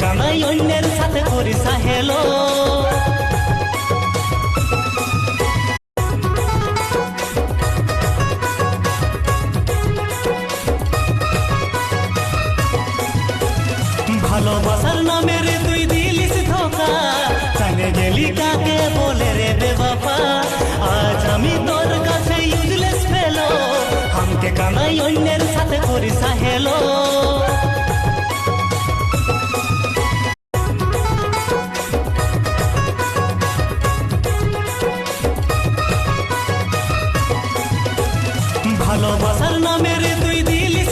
কানাই অন্যের সাথে করিস হেলো। ভালোবাসার নামে রে তুই দিলিস ধোকা, জানে গেলি কাকে বলে রে বেবাপা। আজ আমি তোর কাছে ইউজলেস ফেলো, হামকে কানাই অন্যের